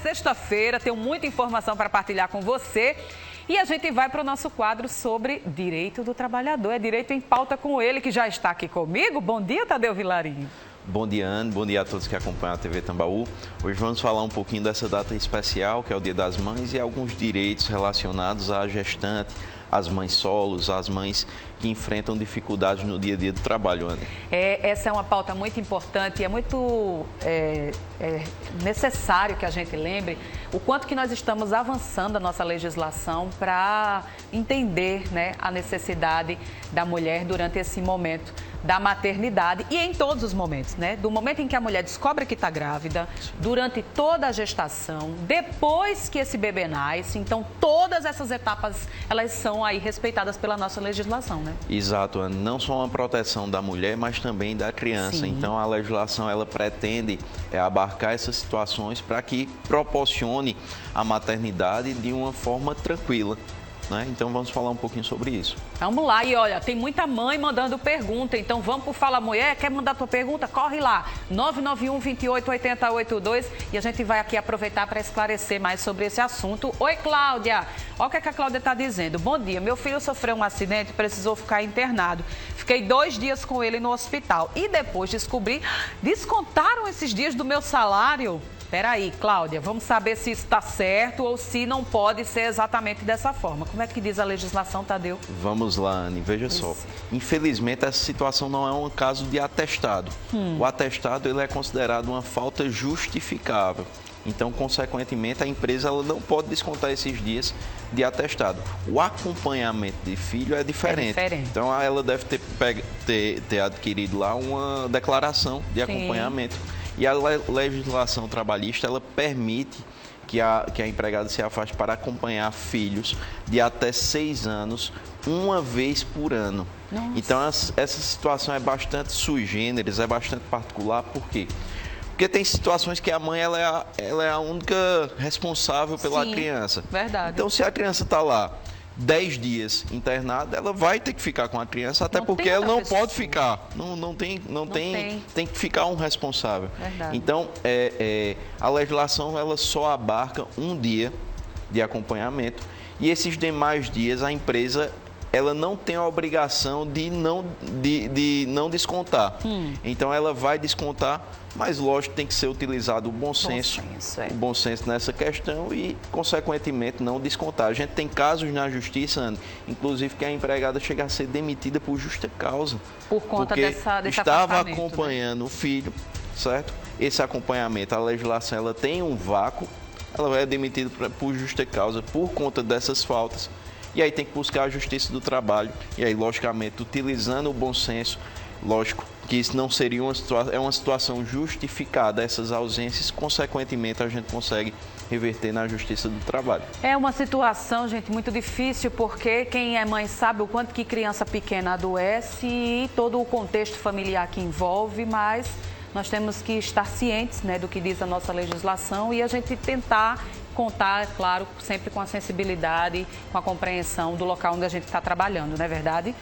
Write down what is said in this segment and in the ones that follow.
sexta-feira, tenho muita informação para partilhar com você. E a gente vai para o nosso quadro sobre direito do trabalhador. É Direito em Pauta com ele, que já está aqui comigo. Bom dia, Tadeu Vilarinho. Bom dia, Anne. Bom dia a todos que acompanham a TV Tambaú. Hoje vamos falar um pouquinho dessa data especial, que é o Dia das Mães, e alguns direitos relacionados à gestante, às mães solos, às mães que enfrentam dificuldades no dia a dia do trabalho, Anne. Essa é uma pauta muito importante e é muito necessário que a gente lembre o quanto que nós estamos avançando a nossa legislação para entender, né, a necessidade da mulher durante esse momento da maternidade e em todos os momentos, né? Do momento em que a mulher descobre que está grávida, durante toda a gestação, depois que esse bebê nasce. Então, todas essas etapas, elas são aí respeitadas pela nossa legislação, né? Exato, Anne. Não só uma proteção da mulher, mas também da criança. Sim. Então, a legislação, ela pretende abarcar essas situações para que proporcione a maternidade de uma forma tranquila. Então vamos falar um pouquinho sobre isso. Vamos lá, e olha, tem muita mãe mandando pergunta, então vamos pro Fala Mulher, quer mandar tua pergunta? Corre lá, 991-288082 e a gente vai aqui aproveitar para esclarecer mais sobre esse assunto. Oi, Cláudia, olha o que a Cláudia está dizendo. Bom dia, meu filho sofreu um acidente e precisou ficar internado. Fiquei 2 dias com ele no hospital e depois descobri, descontaram esses dias do meu salário. Peraí, Cláudia, vamos saber se isso está certo ou se não pode ser exatamente dessa forma. Como é que diz a legislação, Tadeu? Vamos lá, Anne, veja só. Infelizmente, essa situação não é um caso de atestado. O atestado ele é considerado uma falta justificável. Então, consequentemente, a empresa ela não pode descontar esses dias de atestado. O acompanhamento de filho é diferente. Então, ela deve ter adquirido lá uma declaração de acompanhamento. E a legislação trabalhista, ela permite que a empregada se afaste para acompanhar filhos de até 6 anos, uma vez por ano. Nossa. Então, essa situação é bastante sui generis, é bastante particular. Por quê? Porque tem situações que a mãe ela é a única responsável pela criança. Verdade. Então, se a criança está lá 10 dias internada, ela vai ter que ficar com a criança, até porque ela não pode ficar. Tem que ficar um responsável. Verdade. Então, a legislação ela só abarca um dia de acompanhamento e esses demais dias a empresa ela não tem a obrigação de não descontar. Então, ela vai descontar, mas, lógico, tem que ser utilizado o bom senso nessa questão e, consequentemente, não descontar. A gente tem casos na justiça, Anne, inclusive, que a empregada chega a ser demitida por justa causa. Por conta desse estava acompanhando o filho, certo? Esse acompanhamento, a legislação, ela tem um vácuo, ela é demitida por justa causa por conta dessas faltas. E aí tem que buscar a justiça do trabalho. E aí, logicamente, utilizando o bom senso, lógico que isso não seria uma situação justificada, essas ausências, consequentemente, a gente consegue reverter na justiça do trabalho. É uma situação, gente, muito difícil, porque quem é mãe sabe o quanto que criança pequena adoece e todo o contexto familiar que envolve, mas nós temos que estar cientes, né, do que diz a nossa legislação e a gente tentar contar, claro, sempre com a sensibilidade, com a compreensão do local onde a gente está trabalhando, não é verdade?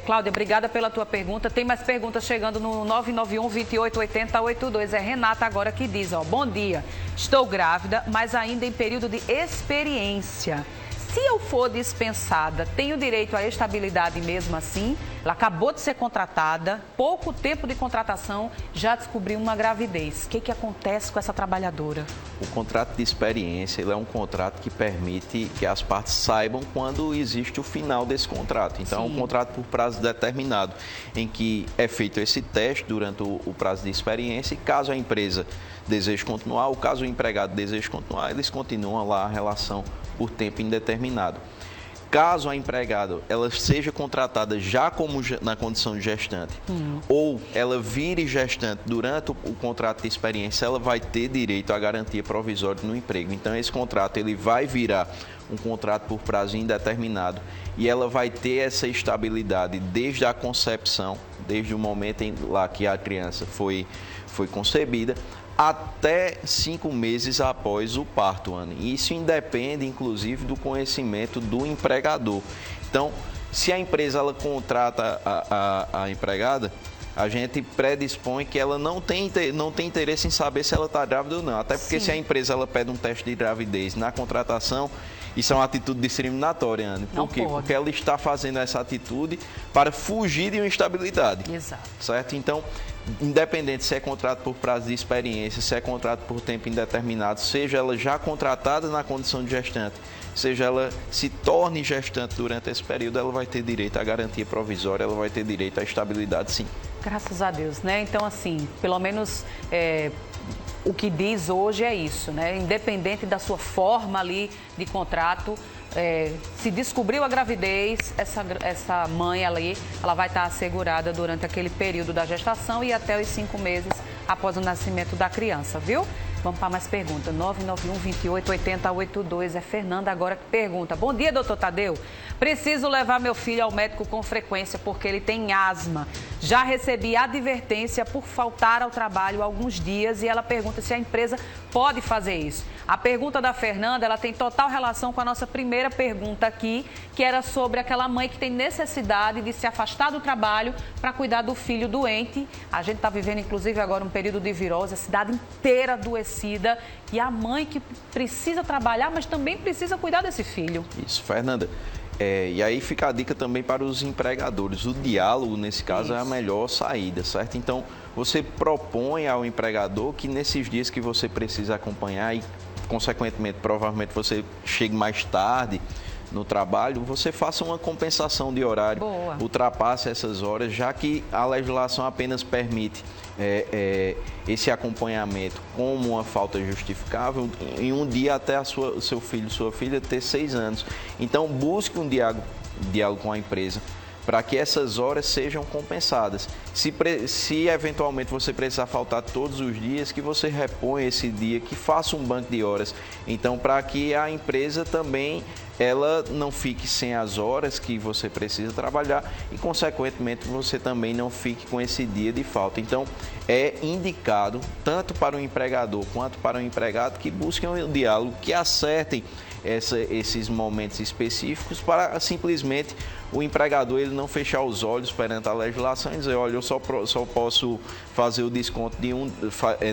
Cláudia, obrigada pela tua pergunta. Tem mais perguntas chegando no 991-288082. É Renata agora que diz, bom dia, estou grávida, mas ainda em período de experiência. Se eu for dispensada, tenho direito à estabilidade mesmo assim? Ela acabou de ser contratada, pouco tempo de contratação, já descobriu uma gravidez. O que acontece com essa trabalhadora? O contrato de experiência ele é um contrato que permite que as partes saibam quando existe o final desse contrato. Então, é um contrato por prazo determinado, em que é feito esse teste durante o prazo de experiência e caso a empresa deseje continuar, ou caso o empregado deseje continuar, eles continuam lá a relação por tempo indeterminado. Caso a empregada ela seja contratada já como na condição de gestante ou ela vire gestante durante o contrato de experiência, ela vai ter direito à garantia provisória no emprego. Então, esse contrato ele vai virar um contrato por prazo indeterminado e ela vai ter essa estabilidade desde a concepção, desde o momento lá que a criança foi concebida, até 5 meses após o parto, Anne. Isso independe, inclusive, do conhecimento do empregador. Então, se a empresa ela contrata a empregada, a gente predispõe que ela não tem interesse em saber se ela está grávida ou não. Até porque se a empresa ela pede um teste de gravidez na contratação, isso é uma atitude discriminatória, Anne. Por quê? Porque ela está fazendo essa atitude para fugir de uma instabilidade. Exato. Certo? Então, independente se é contrato por prazo de experiência, se é contrato por tempo indeterminado, seja ela já contratada na condição de gestante, seja ela se torne gestante durante esse período, ela vai ter direito à garantia provisória, ela vai ter direito à estabilidade, sim. Graças a Deus, né? Então, assim, pelo menos o que diz hoje é isso, né? Independente da sua forma ali de contrato, se descobriu a gravidez, essa mãe ali, ela vai estar assegurada durante aquele período da gestação e até os 5 meses após o nascimento da criança, viu? Vamos para mais perguntas. 991-28-8082. É Fernanda agora que pergunta. Bom dia, doutor Tadeu. Preciso levar meu filho ao médico com frequência porque ele tem asma. Já recebi advertência por faltar ao trabalho alguns dias e ela pergunta se a empresa pode fazer isso. A pergunta da Fernanda, ela tem total relação com a nossa primeira pergunta aqui, que era sobre aquela mãe que tem necessidade de se afastar do trabalho para cuidar do filho doente. A gente está vivendo, inclusive, agora um período de virose, a cidade inteira adoecida. E a mãe que precisa trabalhar, mas também precisa cuidar desse filho. Isso, Fernanda. E aí fica a dica também para os empregadores. O diálogo, nesse caso, é a melhor saída, certo? Então, você propõe ao empregador que nesses dias que você precisa acompanhar e, consequentemente, provavelmente você chegue mais tarde no trabalho, você faça uma compensação de horário, ultrapasse essas horas, já que a legislação apenas permite esse acompanhamento como uma falta justificável em um dia até o seu filho, sua filha ter 6 anos. Então, busque um diálogo com a empresa para que essas horas sejam compensadas. Se eventualmente você precisar faltar todos os dias, que você reponha esse dia, que faça um banco de horas. Então, para que a empresa também ela não fique sem as horas que você precisa trabalhar e, consequentemente, você também não fique com esse dia de falta. Então, é indicado, tanto para o empregador quanto para o empregado, que busquem um diálogo, que acertem esses momentos específicos para simplesmente o empregador ele não fechar os olhos perante a legislação e dizer, olha, eu só posso fazer o desconto de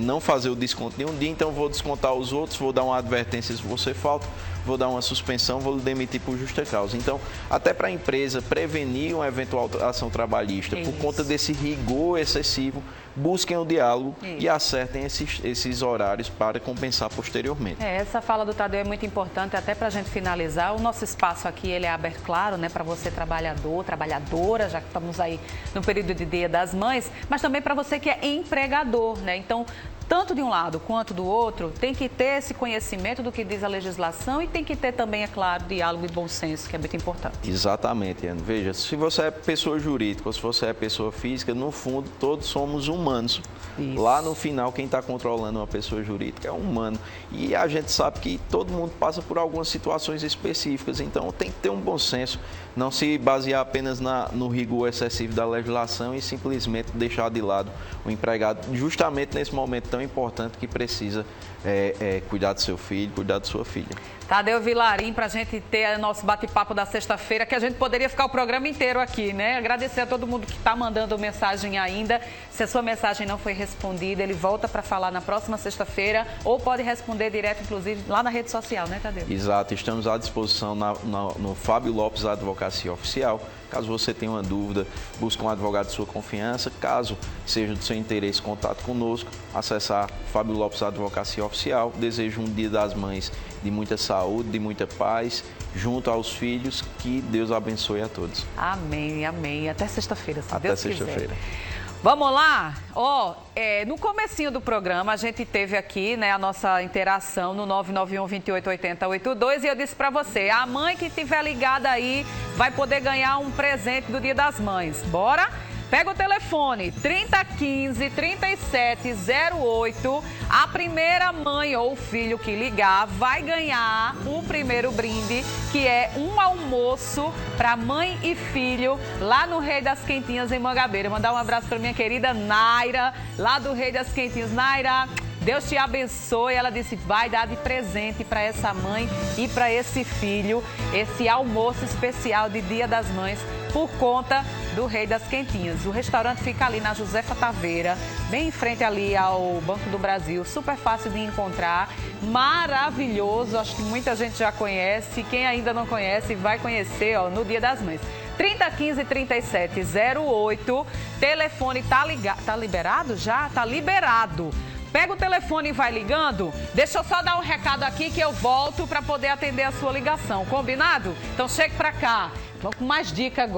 não fazer o desconto de um dia, então vou descontar os outros, vou dar uma advertência se você falta, vou dar uma suspensão, vou demitir por justa causa. Então, até para a empresa prevenir uma eventual ação trabalhista, por conta desse rigor excessivo, busquem o diálogo e acertem esses horários para compensar posteriormente. Essa fala do Tadeu é muito importante, até para a gente finalizar. O nosso espaço aqui ele é aberto, claro, né, para você trabalhador, trabalhadora, já que estamos aí no período de Dia das Mães, mas também para você que é empregador, né? Então, tanto de um lado quanto do outro, tem que ter esse conhecimento do que diz a legislação e tem que ter também, é claro, diálogo e bom senso, que é muito importante. Exatamente, Ana. Veja, se você é pessoa jurídica ou se você é pessoa física, no fundo, todos somos humanos. Isso. Lá no final, quem está controlando uma pessoa jurídica é um humano. E a gente sabe que todo mundo passa por algumas situações específicas, então tem que ter um bom senso, não se basear apenas no rigor excessivo da legislação e simplesmente deixar de lado o empregado, justamente nesse momento tão importante que precisa cuidar do seu filho, cuidar de sua filha. Tadeu Vilarim, para a gente ter nosso bate-papo da sexta-feira, que a gente poderia ficar o programa inteiro aqui, né? Agradecer a todo mundo que está mandando mensagem ainda. Se a sua mensagem não foi respondida, ele volta para falar na próxima sexta-feira ou pode responder direto, inclusive, lá na rede social, né, Tadeu? Exato, estamos à disposição no Fábio Lopes Advocacia Oficial. Caso você tenha uma dúvida, busque um advogado de sua confiança. Caso seja do seu interesse, contato conosco. Acessar Fábio Lopes Advocacia Oficial. Desejo um Dia das Mães de muita saúde, de muita paz, junto aos filhos. Que Deus abençoe a todos. Amém, amém. Até sexta-feira, se Até Deus quiser. sexta-feira. Vamos lá? No comecinho do programa, a gente teve aqui, né, a nossa interação no 991-28-8082 e eu disse para você, a mãe que estiver ligada aí vai poder ganhar um presente do Dia das Mães. Bora? Pega o telefone 3015-3708. A primeira mãe ou filho que ligar vai ganhar o primeiro brinde, que é um almoço para mãe e filho lá no Rei das Quentinhas, em Mangabeira. Mandar um abraço para minha querida Naira, lá do Rei das Quentinhas. Naira, Deus te abençoe. Ela disse, vai dar de presente para essa mãe e para esse filho esse almoço especial de Dia das Mães por conta do Rei das Quentinhas. O restaurante fica ali na Josefa Taveira, bem em frente ali ao Banco do Brasil, super fácil de encontrar, maravilhoso, acho que muita gente já conhece, quem ainda não conhece vai conhecer no Dia das Mães. 3015-3708, telefone tá liberado já? Tá liberado. Pega o telefone e vai ligando. Deixa eu só dar um recado aqui que eu volto para poder atender a sua ligação. Combinado? Então chegue para cá. Vamos com mais dica agora.